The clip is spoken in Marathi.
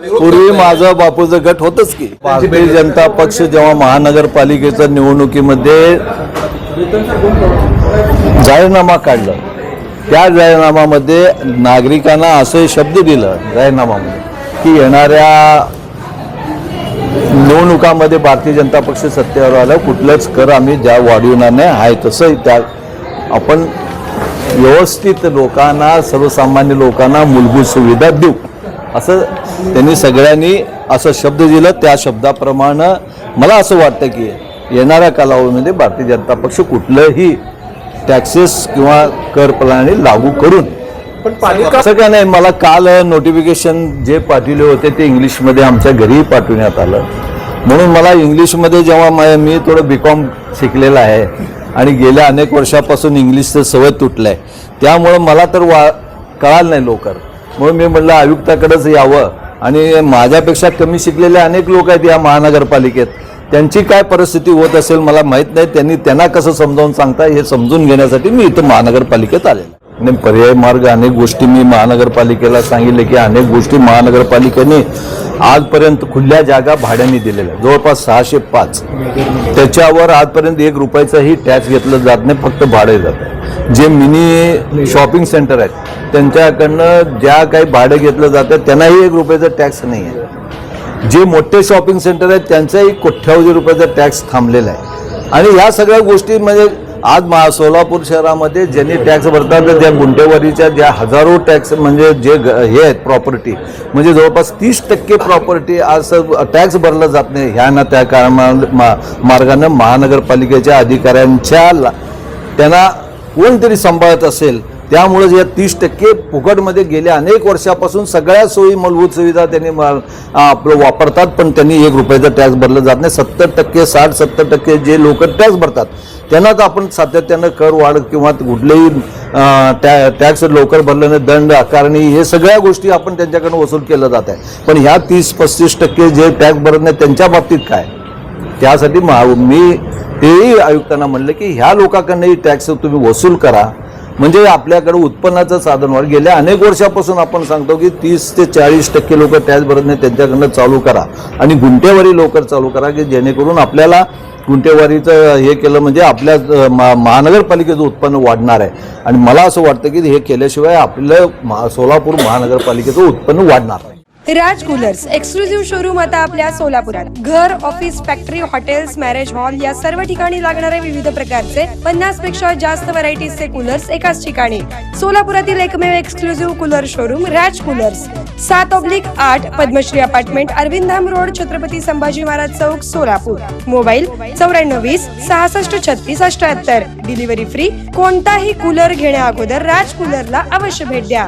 पूर्वी माझं बापूचं गट होतच की भारतीय जनता पक्ष जेव्हा महानगरपालिकेच्या निवडणुकीमध्ये जाहीरनामा काढला, त्या जाहीरनाम्यामध्ये नागरिकांना असं शब्द दिलं जाहीरनाम्यामध्ये की येणाऱ्या निवडणुकामध्ये भारतीय जनता पक्ष सत्तेवर आला कुठलंच कर आम्ही ज्या वाढविणार नाही आहे तसं त्या आपण व्यवस्थित लोकांना सर्वसामान्य लोकांना मूलभूत सुविधा देऊ असं त्यांनी सगळ्यांनी असं शब्द दिलं। त्या शब्दाप्रमाणे मला असं वाटतं की येणाऱ्या कालावधीमध्ये भारतीय जनता पक्ष कुठलंही टॅक्सेस किंवा कर प्रणाली लागू करून पण असं काय नाही। मला काल नोटिफिकेशन जे पाठवले होते ते इंग्लिशमध्ये आमच्या घरी पाठवण्यात आलं, म्हणून मला इंग्लिशमध्ये जेव्हा मी थोडं बीकॉम शिकलेलं आहे आणि गेल्या अनेक वर्षापासून इंग्लिशचं सवय तुटलं आहे, त्यामुळं मला तर कळालं नाही लवकर, म्हणून मी म्हटलं आयुक्ताकडेच यावं। आणि माझ्यापेक्षा कमी शिकलेले अनेक लोक आहेत या महानगरपालिकेत, त्यांची काय परिस्थिती होत असेल मला माहीत नाही, त्यांना कसं समजावून सांगता हे समजून घेण्यासाठी मी इथं महानगरपालिकेत आलेलो। आणि पर्याय मार्ग अनेक गोष्टी मी महानगरपालिकेला सांगितले की अनेक गोष्टी महानगरपालिकेने आजपर्यंत खुल्या जागा भाड्याने दिलेल्या जवळपास 605, त्याच्यावर आजपर्यंत 1 रुपयाचाही टॅक्स घेतलं जात नाही, फक्त भाडे जातं। जे मिनी शॉपिंग सेंटर आहेत त्यांच्याकडनं ज्या काही भाडे घेतलं जातं त्यांनाही 1 रुपयाचा टॅक्स नाही आहे। जे मोठे शॉपिंग सेंटर आहेत त्यांचाही कोट्यावधी रुपयाचा टॅक्स थांबलेला आहे। आणि ह्या सगळ्या गोष्टी म्हणजे आज सोलापूर शहरामध्ये ज्यांनी टॅक्स भरतात त्या गुंठेवारीच्या ज्या हजारो टॅक्स म्हणजे जे हे आहेत प्रॉपर्टी म्हणजे जवळपास 30% प्रॉपर्टी आज टॅक्स भरला जात नाही। ह्या ना त्या मार्गाने महानगरपालिकेच्या अधिकाऱ्यांच्या त्यांना कोणतरी सांभाळत असेल, त्यामुळे जे 30% फुकटमध्ये गेल्या अनेक वर्षापासून सगळ्या सोयी मूलभूत सुविधा त्यांनी आपलं वापरतात, पण त्यांनी 1 रुपयाचा टॅक्स भरला जात नाही। 70% 60-70% जे लोक टॅक्स भरतात त्यांनाच आपण सातत्यानं कर वाढ किंवा कुठलेही टॅक्स लवकर भरल्याने दंड आकारणी हे सगळ्या गोष्टी आपण त्यांच्याकडून वसूल केलं जात आहे। पण ह्या 30-35% जे टॅक्स भरत नाही त्यांच्या बाबतीत काय, त्यासाठी मी तेही आयुक्तांना म्हणलं की ह्या लोकांकडनंही टॅक्स तुम्ही वसूल करा, म्हणजे आपल्याकडे उत्पन्नाचं साधन वाढ। गेल्या अनेक वर्षापासून आपण सांगतो की 30 ते 40% लोक टॅक्स भरत नाही त्यांच्याकडनं चालू करा आणि गुंठेवारी लवकर चालू करा की जेणेकरून आपल्याला गुंठेवारीचं हे केलं म्हणजे आपल्या महानगरपालिकेचं उत्पन्न वाढणार आहे। आणि मला असं वाटतं की हे केल्याशिवाय आपलं सोलापूर महानगरपालिकेचं उत्पन्न वाढणार नाही। राज कूलर्स एक्सक्लुझिव्ह शोरूम आता आपल्या सोलापुरात। घर, office, factory, hotels, marriage hall या सर्व ठिकाणी लागणारे विविध प्रकारचे 50 पेक्षा जास्त व्हरायटीजचे कूलर्स एकाच ठिकाणी। सोलापुरातील एकमेव exclusive cooler showroom Raj coolers, 7/8 Padmashri apartment, Arvindam road, Chhatrapati Sambhaji Maharaj चौक, सोलापूर। मोबाईल 9420 66 36 78। Delivery free. कोणताही कूलर घेण्या अगोदर राज कूलरला अवश्य भेट द्या।